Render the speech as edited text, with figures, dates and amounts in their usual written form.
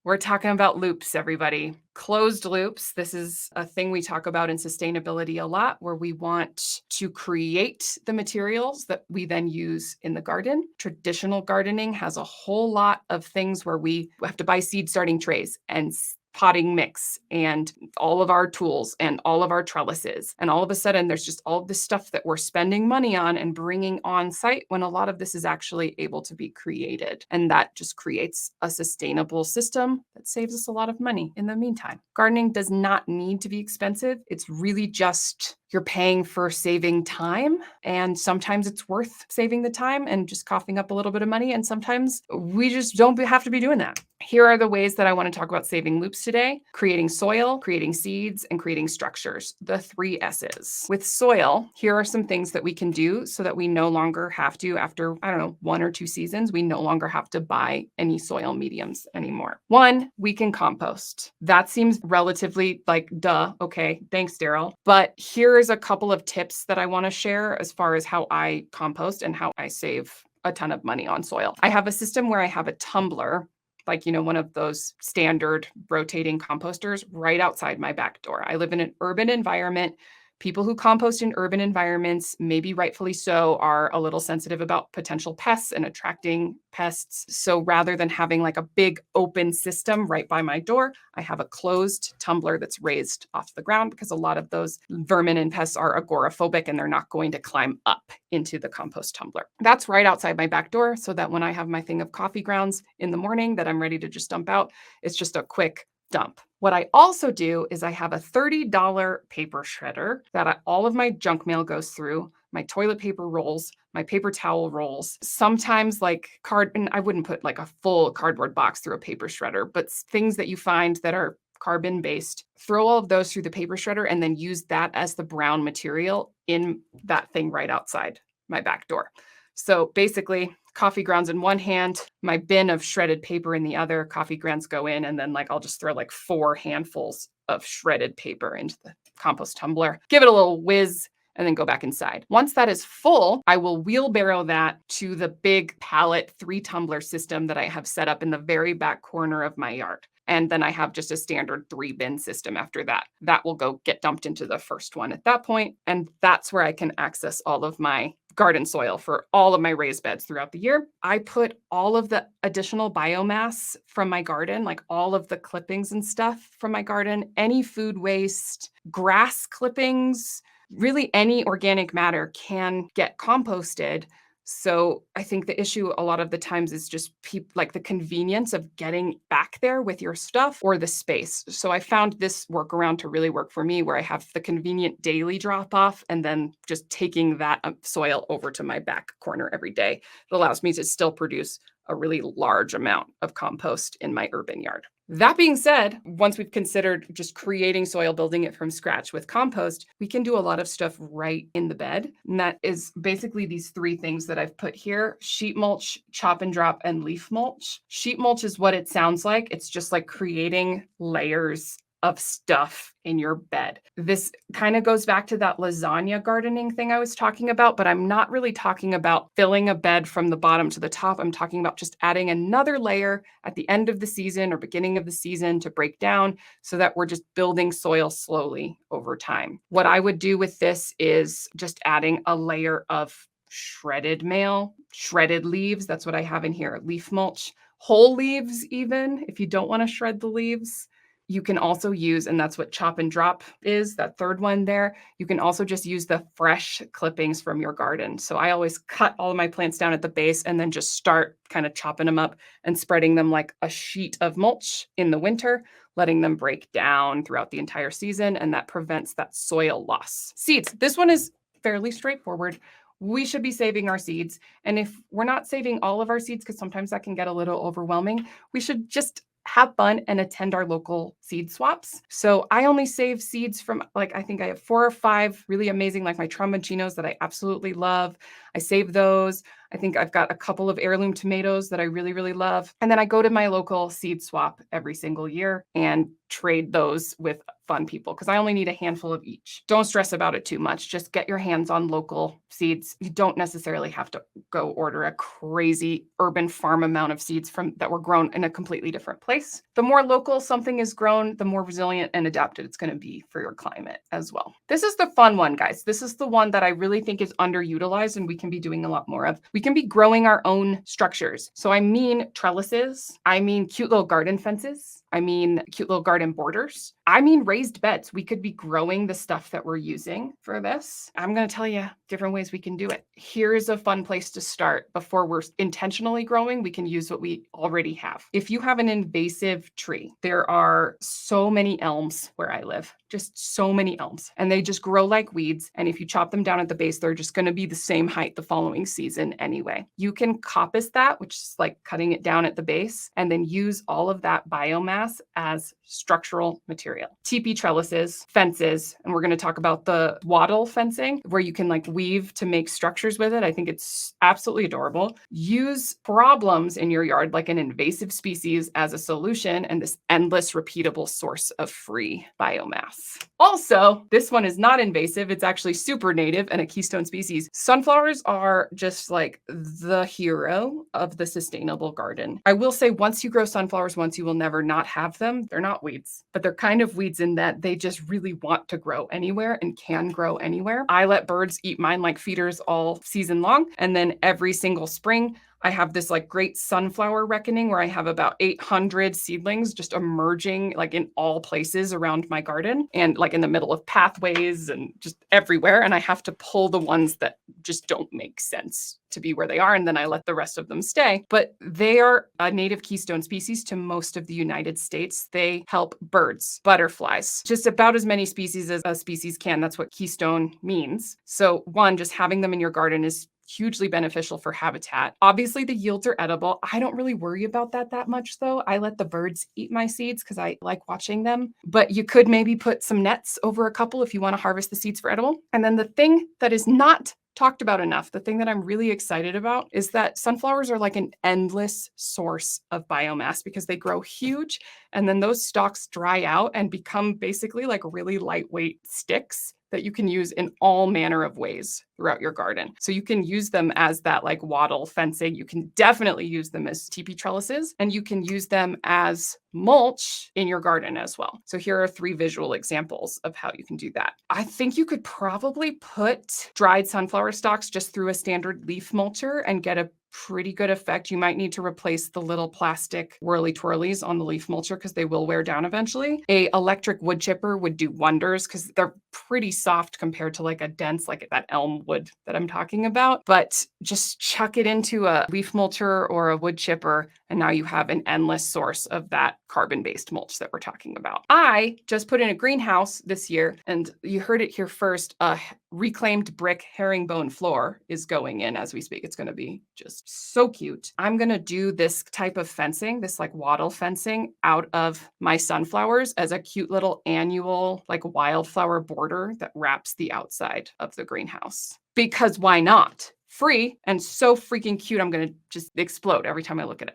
We're talking about loops, everybody. Closed loops. This is a thing we talk about in sustainability a lot, where we want to create the materials that we then use in the garden. Traditional gardening has a whole lot of things where we have to buy seed starting trays and potting mix and all of our tools and all of our trellises. And all of a sudden, there's just all of this stuff that we're spending money on and bringing on site when a lot of this is actually able to be created. And that just creates a sustainable system that saves us a lot of money in the meantime. Gardening does not need to be expensive. It's really just you're paying for saving time. And sometimes it's worth saving the time and just coughing up a little bit of money. And sometimes we just don't have to be doing that. Here are the ways that I want to talk about saving loops today: creating soil, creating seeds, and creating structures, the 3 S's. With soil, here are some things that we can do so that we no longer have to, after, 1 or 2 seasons, we no longer have to buy any soil mediums anymore. 1, we can compost. That seems relatively like, duh, okay, thanks, Daryl. But here's a couple of tips that I want to share as far as how I compost and how I save a ton of money on soil. I have a system where I have a tumbler, like, one of those standard rotating composters right outside my back door. I live in an urban environment. People who compost in urban environments, maybe rightfully so, are a little sensitive about potential pests and attracting pests. So rather than having like a big open system right by my door, I have a closed tumbler that's raised off the ground, because a lot of those vermin and pests are agoraphobic and they're not going to climb up into the compost tumbler. That's right outside my back door, so that when I have my thing of coffee grounds in the morning that I'm ready to just dump out, it's just a quick dump. What I also do is I have a $30 paper shredder that all of my junk mail goes through, my toilet paper rolls, my paper towel rolls, sometimes like and I wouldn't put like a full cardboard box through a paper shredder, but things that you find that are carbon based, throw all of those through the paper shredder and then use that as the brown material in that thing right outside my back door. So basically, coffee grounds in one hand, my bin of shredded paper in the other. Coffee grounds go in, and then I'll just throw 4 handfuls of shredded paper into the compost tumbler, give it a little whiz, and then go back inside. Once that is full, I will wheelbarrow that to the big pallet 3 tumbler system that I have set up in the very back corner of my yard. And then I have just a standard 3 bin system after that. That will go get dumped into the first one at that point. And that's where I can access all of my garden soil for all of my raised beds throughout the year. I put all of the additional biomass from my garden, like all of the clippings and stuff from my garden, any food waste, grass clippings, really any organic matter can get composted. So I think the issue a lot of the times is just the convenience of getting back there with your stuff or the space. So I found this workaround to really work for me, where I have the convenient daily drop off and then just taking that soil over to my back corner every day. It allows me to still produce a really large amount of compost in my urban yard. That being said, once we've considered just creating soil, building it from scratch with compost, we can do a lot of stuff right in the bed. And that is basically these 3 things that I've put here: sheet mulch, chop and drop, and leaf mulch. Sheet mulch is what it sounds like. It's just like creating layers of stuff in your bed. This kind of goes back to that lasagna gardening thing I was talking about, but I'm not really talking about filling a bed from the bottom to the top. I'm talking about just adding another layer at the end of the season or beginning of the season to break down, so that we're just building soil slowly over time. What I would do with this is just adding a layer of shredded shredded leaves. That's what I have in here. Leaf mulch, whole leaves, even if you don't want to shred the leaves. You can also use, and that's what chop and drop is, that 3rd one there. You can also just use the fresh clippings from your garden. So I always cut all of my plants down at the base and then just start kind of chopping them up and spreading them like a sheet of mulch in the winter, letting them break down throughout the entire season. And that prevents that soil loss. Seeds. This one is fairly straightforward. We should be saving our seeds. And if we're not saving all of our seeds, because sometimes that can get a little overwhelming, we should just have fun and attend our local seed swaps. So I only save seeds from I think I have 4 or 5 really amazing, like my tromboncinos that I absolutely love. I save those. I think I've got a couple of heirloom tomatoes that I really, really love. And then I go to my local seed swap every single year and trade those with fun people because I only need a handful of each. Don't stress about it too much. Just get your hands on local seeds. You don't necessarily have to go order a crazy urban farm amount of seeds from that were grown in a completely different place. The more local something is grown, the more resilient and adapted it's going to be for your climate as well. This is the fun one, guys. This is the one that I really think is underutilized and we can be doing a lot more of. We can be growing our own structures. So I mean trellises, I mean cute little garden fences, I mean cute little garden borders, I mean raised beds. We could be growing the stuff that we're using for this. I'm going to tell you different ways we can do it. Here's a fun place to start. Before we're intentionally growing, we can use what we already have. If you have an invasive tree, there are so many elms where I live, just so many elms, and they just grow like weeds. And if you chop them down at the base, they're just going to be the same height the following season anyway. You can coppice that, which is like cutting it down at the base, and then use all of that biomass as structural material. Teepee trellises, fences, and we're going to talk about the wattle fencing where you can like weave to make structures with it. I think it's absolutely adorable. Use problems in your yard like an invasive species as a solution and this endless repeatable source of free biomass. Also, this one is not invasive. It's actually super native and a keystone species. Sunflowers are just like the hero of the sustainable garden. I will say once you grow sunflowers once, you will never not have them. They're not weeds, but they're kind of weeds in that they just really want to grow anywhere and can grow anywhere. I let birds eat mine like feeders all season long. And then every single spring, I have this like great sunflower reckoning where I have about 800 seedlings just emerging like in all places around my garden and like in the middle of pathways and just everywhere. And I have to pull the ones that just don't make sense to be where they are. And then I let the rest of them stay. But they are a native keystone species to most of the United States. They help birds, butterflies, just about as many species as a species can. That's what keystone means. So one, just having them in your garden is hugely beneficial for habitat. Obviously, the yields are edible. I don't really worry about that much, though. I let the birds eat my seeds because I like watching them. But you could maybe put some nets over a couple if you want to harvest the seeds for edible. And then the thing that is not talked about enough, the thing that I'm really excited about is that sunflowers are like an endless source of biomass because they grow huge and then those stalks dry out and become basically like really lightweight sticks that you can use in all manner of ways throughout your garden. So you can use them as that like wattle fencing. You can definitely use them as teepee trellises, and you can use them as mulch in your garden as well. So here are 3 visual examples of how you can do that. I think you could probably put dried sunflower stalks just through a standard leaf mulcher and get a pretty good effect. You might need to replace the little plastic whirly twirlies on the leaf mulcher because they will wear down eventually. A electric wood chipper would do wonders because they're pretty soft compared to like a dense, like that elm wood that I'm talking about. But just chuck it into a leaf mulcher or a wood chipper, and now you have an endless source of that carbon-based mulch that we're talking about. I just put in a greenhouse this year, and you heard it here first. A reclaimed brick herringbone floor is going in as we speak. It's going to be just so cute. I'm going to do this type of fencing, this like wattle fencing out of my sunflowers as a cute little annual like wildflower border that wraps the outside of the greenhouse. Because why not? Free and so freaking cute. I'm going to just explode every time I look at it.